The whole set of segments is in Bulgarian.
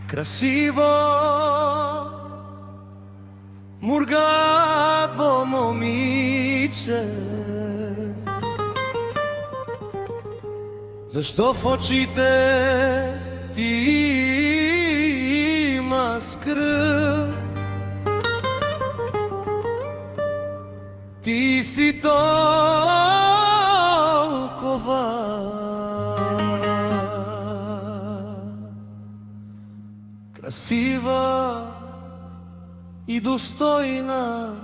Красиво, мургаво момиче, зашто в очите ти има скръв? Ти си толкова красива и достойна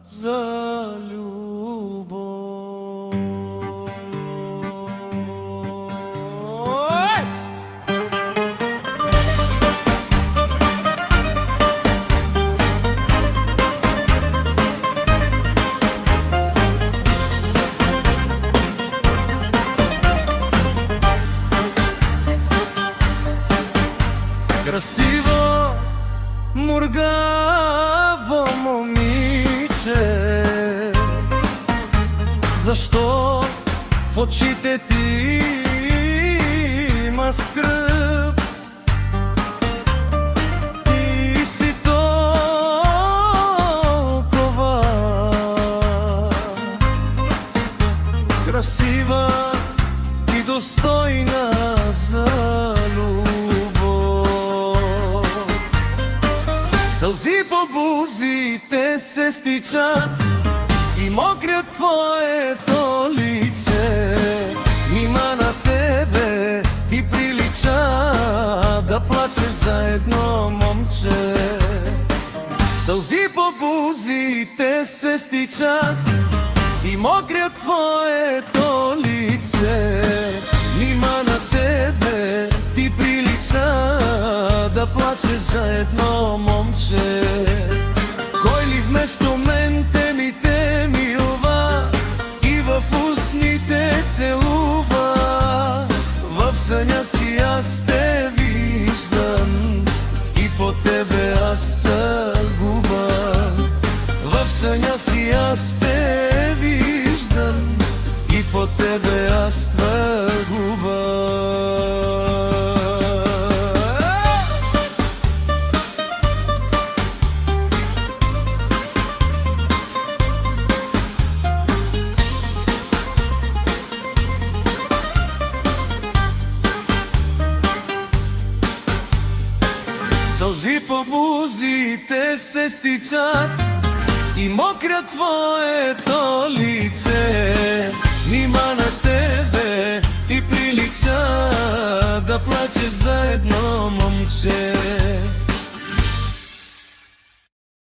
за любов. Красиво, мургаво момиче, зашто в очите ти има скръб? Ти си толкова красива и достойна за любов. Сълзи по бузите се стичат и мокрят твоето лице. Нима на тебе ти прилича да плачеш за едно момче. Сълзи по бузите се стичат и мокрят твоето лице. Нима на тебе ти прилича да плаче за едно момче. Кой ли вместо мен те милва и в устните целува? В съня си аз те виждам и по тебе аз тъгувам. В съня си аз те виждам и по тебе аз тъгувам. Сълзи по бузите се стичат и мокрят твоето лице. Нима на тебе ти прилича да плачеш за едно момче.